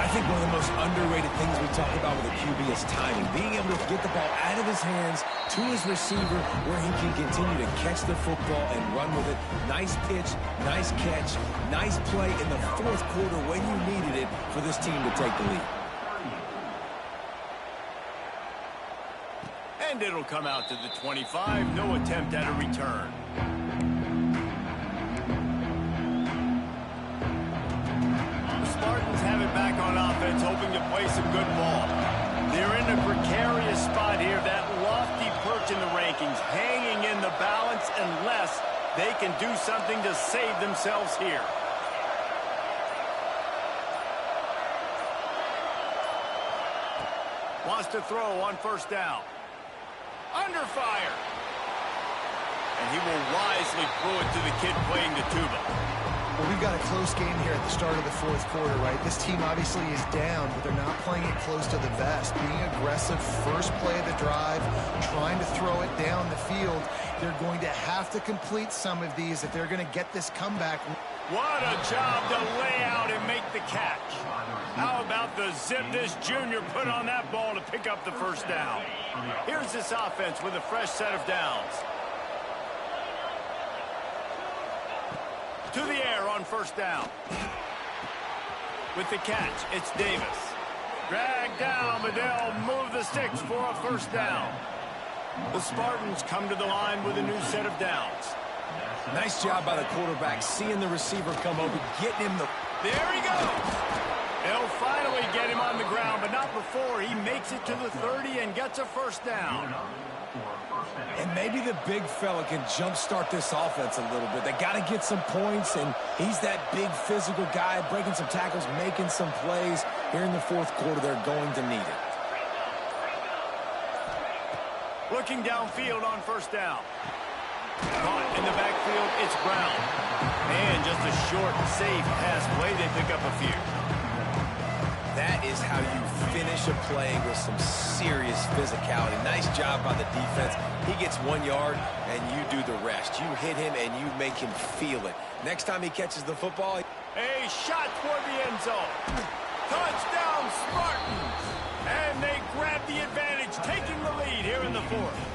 I think one of the most underrated things we talk about with a QB is timing. Being able to get the ball out of his hands to his receiver where he can continue to catch the football and run with it. Nice pitch, nice catch, nice play in the 4th quarter when you needed it for this team to take the lead. And it'll come out to the 25. No attempt at a return. The Spartans have it back on offense, hoping to play some good ball. They're in a precarious spot here, that lofty perch in the rankings, hanging in the balance unless they can do something to save themselves here. Wants to throw on 1st down. Under fire. And he will wisely throw it to the kid playing the tuba. Well, we've got a close game here at the start of the 4th quarter, right? This team obviously is down, but they're not playing it close to the vest. Being aggressive, first play of the drive, trying to throw it down the field. They're going to have to complete some of these if they're going to get this comeback. What a job to lay out and make the catch. How about the zip this junior put on that ball to pick up the first down? Here's this offense with a fresh set of downs. To the air on 1st down. With the catch, it's Davis. Dragged down, but they'll move the sticks for a first down. The Spartans come to the line with a new set of downs. Nice job by the quarterback, seeing the receiver come over, getting him the... There he goes. They'll finally get him on the ground, but not before he makes it to the 30 and gets a first down. And maybe the big fella can jumpstart this offense a little bit. They got to get some points, and he's that big physical guy, breaking some tackles, making some plays. Here in the 4th quarter, they're going to need it. Looking downfield on 1st down. Caught in the backfield, it's Brown. And just a short, safe pass play. They pick up a few. That is how you finish a play with some serious physicality. Nice job by the defense. He gets 1 yard, and you do the rest. You hit him, and you make him feel it. Next time he catches the football... A shot toward the end zone. Touchdown, Spartans. And they grab the advantage, taking the lead here in the 4th.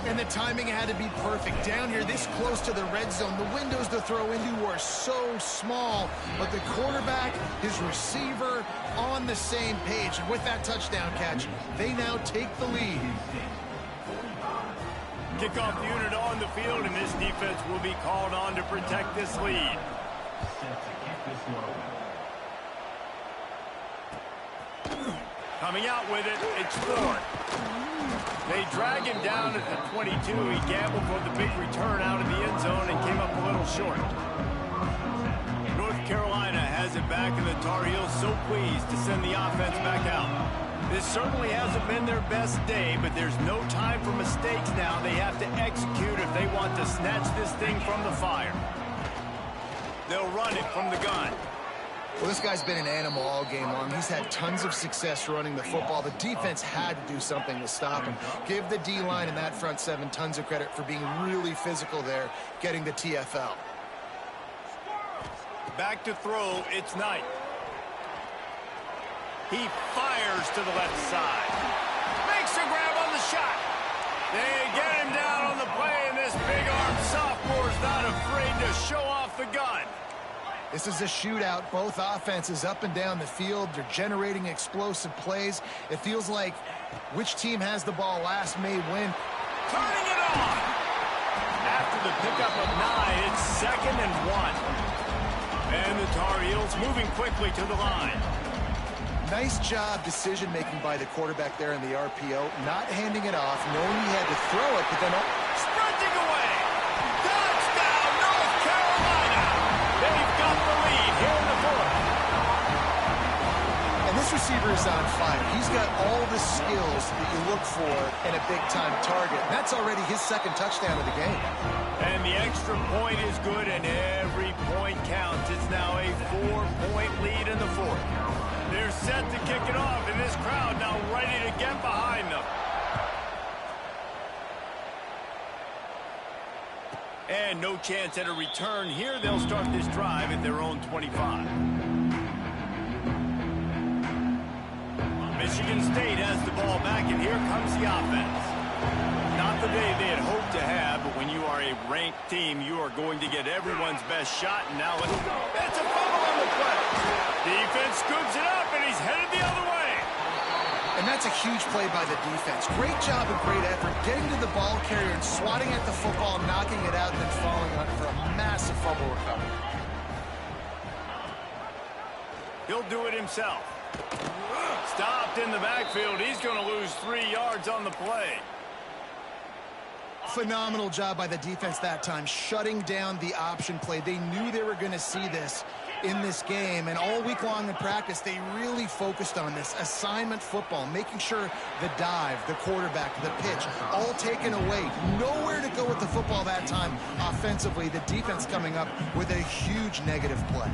And the timing had to be perfect. Down here, this close to the red zone, the windows to throw into are so small, but the quarterback, his receiver, on the same page. And with that touchdown catch, they now take the lead. Kickoff unit on the field, and this defense will be called on to protect this lead. Coming out with it, it's Ford. They drag him down at the 22. He gambled for the big return out of the end zone and came up a little short. North Carolina has it back, and the Tar Heels so pleased to send the offense back out. This certainly hasn't been their best day, but there's no time for mistakes now. They have to execute if they want to snatch this thing from the fire. They'll run it from the gun. Well, this guy's been an animal all game long. He's had tons of success running the football. The defense had to do something to stop him. Give the D-line and that front seven tons of credit for being really physical there, getting the TFL. Back to throw, it's Knight. He fires to the left side. Makes a grab on the shot. They get him down on the play, and this big-armed sophomore's not afraid to show off the gun. This is a shootout. Both offenses up and down the field. They're generating explosive plays. It feels like which team has the ball last may win. Turning it on. After the pickup of 9, it's 2nd and 1. And the Tar Heels moving quickly to the line. Nice job decision-making by the quarterback there in the RPO. Not handing it off, knowing he had to throw it, but then... Sprinting away. Touchdown, North Carolina. They've got the lead here in the 4th. And this receiver is on fire. He's got all the skills that you look for in a big-time target. That's already his 2nd touchdown of the game. And the extra point is good, and every point counts. It's now a 4-point lead in the 4th. They're set to kick it off, and this crowd now ready to get behind them. And no chance at a return here. They'll start this drive at their own 25. Michigan State has the ball back, and here comes the offense. Not the day they had hoped to have, but when you are a ranked team, you are going to get everyone's best shot. And now that's a fumble on the play. Defense scoops it up, and he's headed the other way. And that's a huge play by the defense. Great job and great effort getting to the ball carrier and swatting at the football, knocking it out, and then falling on it for a massive fumble recovery. He'll do it himself. Stopped in the backfield. He's going to lose 3 yards on the play. Phenomenal job by the defense that time, shutting down the option play. They knew they were going to see this in this game, and all week long in practice, they really focused on this assignment football, making sure the dive, the quarterback, the pitch, all taken away. Nowhere to go with the football that time offensively. The defense coming up with a huge negative play.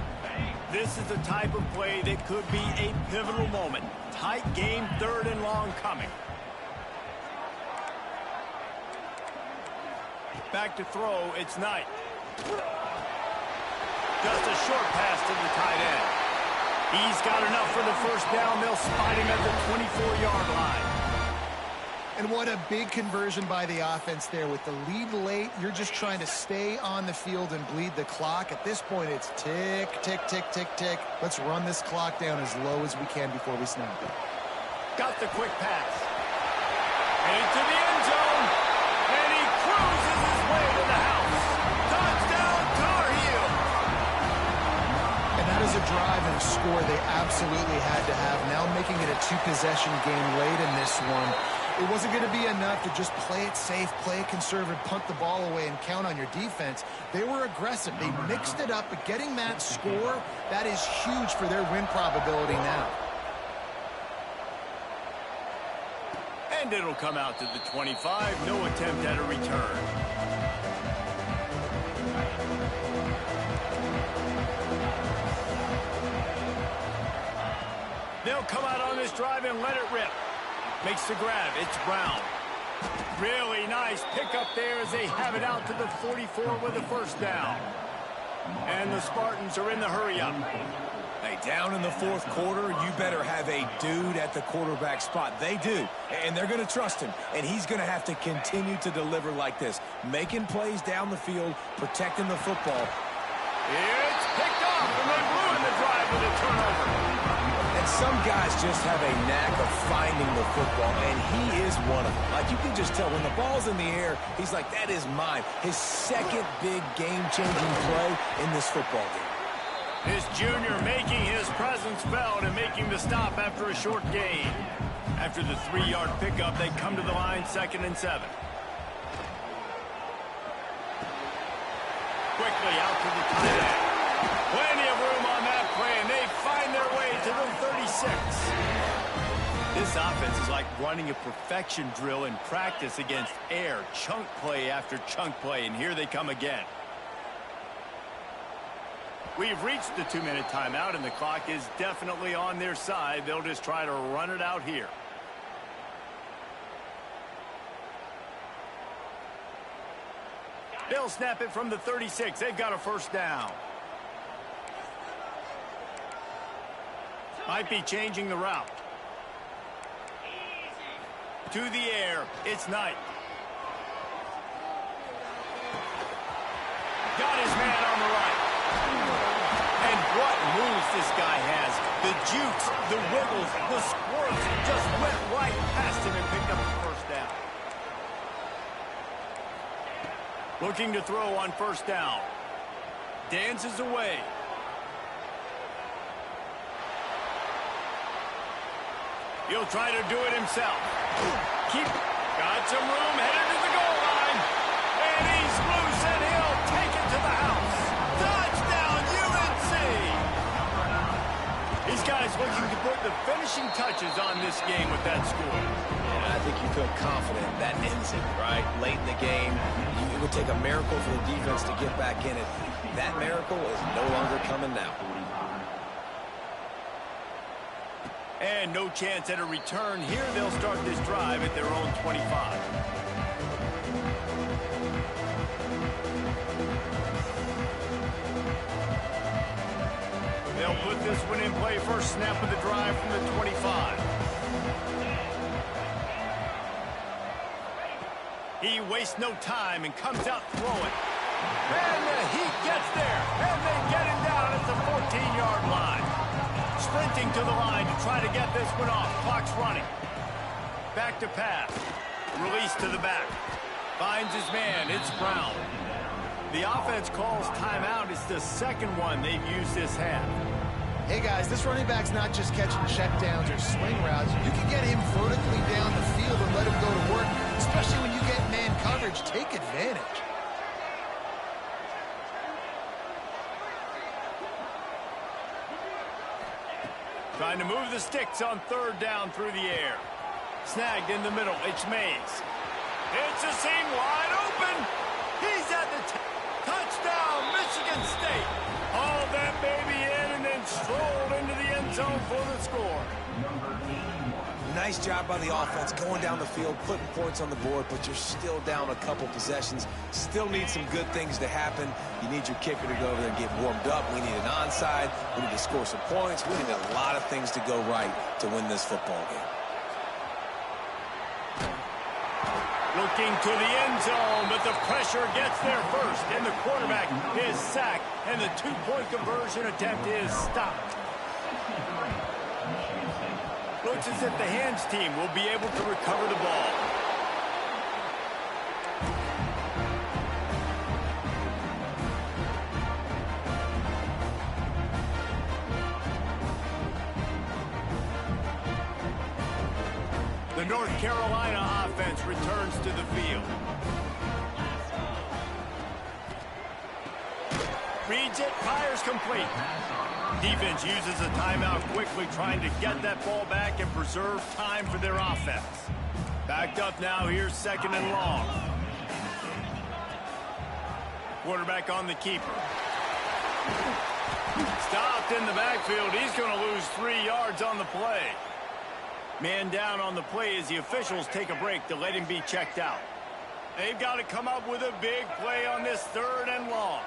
This is the type of play that could be a pivotal moment. Tight game, 3rd and long coming. Back to throw, it's Knight. Just a short pass to the tight end. He's got enough for the 1st down. They'll spot him at the 24-yard line. And what a big conversion by the offense there. With the lead late, you're just trying to stay on the field and bleed the clock. At this point, it's tick, tick, tick, tick, tick. Let's run this clock down as low as we can before we snap it. Got the quick pass. Into the end zone. And he cruises his way to the house. Touchdown, Tar Heels. And that is a drive and a score they absolutely had to have. Now making it a 2-possession game late in this one. It wasn't going to be enough to just play it safe, play it conservative, punt the ball away, and count on your defense. They were aggressive. They mixed it up, but getting that score, that is huge for their win probability now. And it'll come out to the 25. No attempt at a return. They'll come out on this drive and let it rip. Makes the grab. It's Brown. Really nice pickup there as they have it out to the 44 with a 1st down. And the Spartans are in the hurry-up. Hey, down in the 4th quarter, you better have a dude at the quarterback spot. They do, and they're going to trust him. And he's going to have to continue to deliver like this, making plays down the field, protecting the football. It's picked off, and they ruin the drive with a turnover. And some guys just have a knack of finding the football, and he is one of them. Like, you can just tell when the ball's in the air, he's like, that is mine. His 2nd big game-changing play in this football game. This junior making his presence felt and making the stop after a short gain. After the 3-yard pickup, they come to the line 2nd and 7. Quickly out to the tight end. Plenty of room on that play, and they find their way to the 36. This offense is like running a perfection drill in practice against air. Chunk play after chunk play, and here they come again. We've reached the 2-minute timeout, and the clock is definitely on their side. They'll just try to run it out here. They'll snap it from the 36. They've got a first down. Might be changing the route. To the air, it's Knight. Got his man on the right. And what moves this guy has. The jukes, the wiggles, the squirts just went right past him and picked up the first down. Looking to throw on first down. Dances away. He'll try to do it himself. Got some room, headed to the goal line. And he's loose, and he'll take it to the house. Touchdown, UNC! These guys looking to put the finishing touches on this game with that score. Yeah, I think you feel confident that ends it, right? Late in the game, it would take a miracle for the defense to get back in it. That miracle is no longer coming now. And no chance at a return here. They'll start this drive at their own 25. They'll put this one in play. First snap of the drive from the 25. He wastes no time and comes out throwing. And the Heat gets there. And they get him down at the 14-yard line. Sprinting to the line to try to get this one off. Clock's running. Back to pass. Release to the back. Finds his man. It's Brown. The offense calls timeout. It's the second one they've used this half. Hey, guys, this running back's not just catching checkdowns or swing routes. You can get him vertically down the field and let him go to work, especially when you get man coverage. Take advantage. Trying to move the sticks on third down through the air. Snagged in the middle. It's Mays. It's a seam wide open. He's at the touchdown, Michigan State. Hauled that baby in and then strolled into the end zone for the score. Nice job by the offense going down the field, putting points on the board, but you're still down a couple possessions. Still need some good things to happen. You need your kicker to go over there and get warmed up. We need an onside. We need to score some points. We need a lot of things to go right to win this football game. Looking to the end zone, but the pressure gets there first, and the quarterback is sacked, and the two-point conversion attempt is stopped. Looks as if the hands team will be able to recover the ball. The North Carolina offense returns to the field. Reads it, fires complete. Defense uses a timeout quickly, trying to get that ball back and preserve time for their offense. Backed up now, here's second and long. Quarterback on the keeper. Stopped in the backfield. He's going to lose 3 yards on the play. Man down on the play as the officials take a break to let him be checked out. They've got to come up with a big play on this third and long.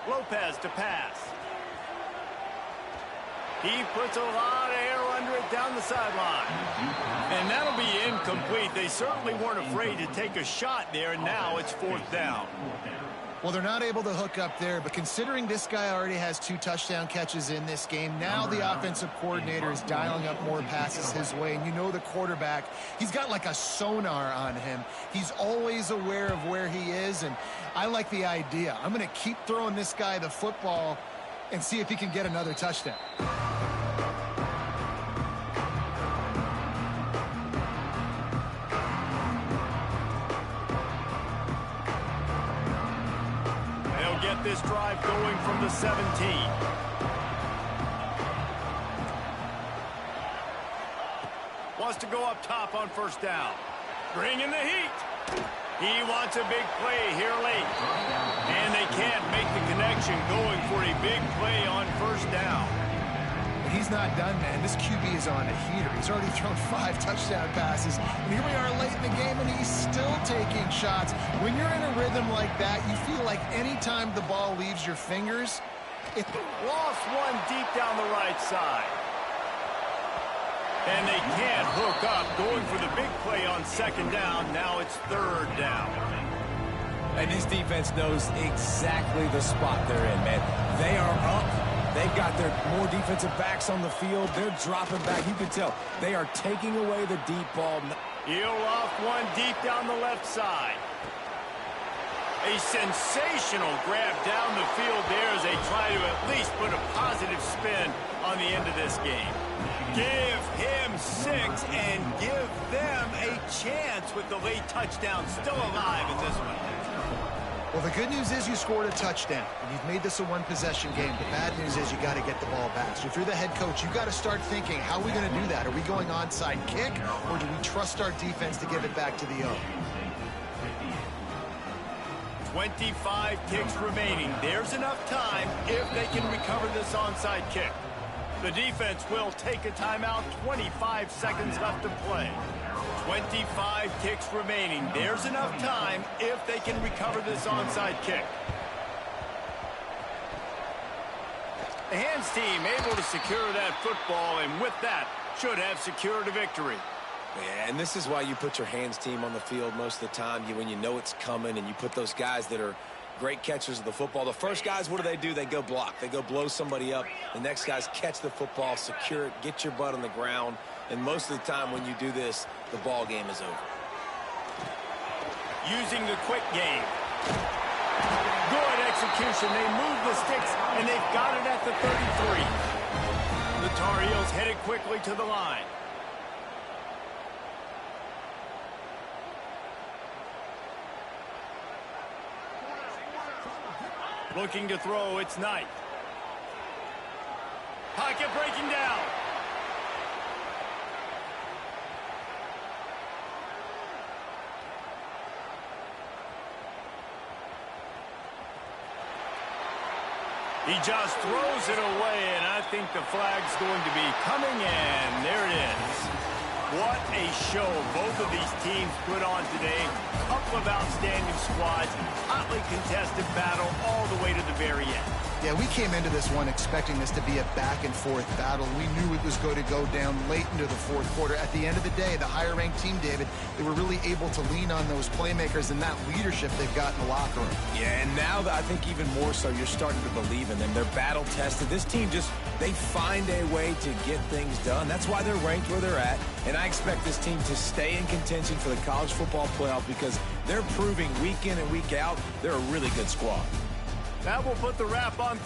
Lopez to pass. He puts a lot of air under it down the sideline. And that'll be incomplete. They certainly weren't afraid to take a shot there, and now it's fourth down. Well, they're not able to hook up there, but considering this guy already has 2 touchdown catches in this game, now the offensive coordinator is dialing up more passes his way. And you know the quarterback, he's got like a sonar on him. He's always aware of where he is, and I like the idea. I'm going to keep throwing this guy the football and see if he can get another touchdown. Get this drive going from the 17. Wants to go up top on first down. Bringing the heat. He wants a big play here late. And they can't make the connection. formation going for a big play on first down. He's not done, man. This QB is on a heater. He's already thrown 5 touchdown passes. And here we are late in the game, and he's still taking shots. When you're in a rhythm like that, you feel like any time the ball leaves your fingers, it lost one deep down the right side. And they can't hook up, going for the big play on second down. Now it's third down. And this defense knows exactly the spot they're in, man. They are up. They've got their more defensive backs on the field. They're dropping back. You can tell they are taking away the deep ball. He'll off one deep down the left side. A sensational grab down the field there as they try to at least put a positive spin on the end of this game. Give him 6 and give them a chance with the late touchdown still alive in this one. Well, the good news is you scored a touchdown, and you've made this a one-possession game. The bad news is you got to get the ball back. So if you're the head coach, you got to start thinking, how are we going to do that? Are we going onside kick, or do we trust our defense to give it back to the O? 25 kicks remaining. There's enough time if they can recover this onside kick. The defense will take a timeout. 25 seconds left to play. 25 kicks remaining. There's enough time if they can recover this onside kick. The hands team able to secure that football, and with that, should have secured a victory. Yeah, and this is why you put your hands team on the field most of the time. When you know it's coming, and you put those guys that are great catchers of the football. The first guys, what do? They go block. They go blow somebody up. The next guys catch the football, secure it, get your butt on the ground. And most of the time when you do this, the ball game is over. Using the quick game. Good execution. They move the sticks, and they've got it at the 33. The Tar Heels headed quickly to the line. Looking to throw, it's Knight. Pocket breaking down. He just throws it away, and I think the flag's going to be coming in. There it is. What a show both of these teams put on today. Couple of outstanding squads, hotly contested battle all the way to the very end. Yeah, we came into this one expecting this to be a back-and-forth battle. We knew it was going to go down late into the fourth quarter. At the end of the day, the higher-ranked team, David, they were really able to lean on those playmakers and that leadership they've got in the locker room. Yeah, and now I think even more so, you're starting to believe in them. They're battle-tested. This team they find a way to get things done. That's why they're ranked where they're at. And I expect this team to stay in contention for the college football playoff because they're proving week in and week out they're a really good squad. That will put the wrap on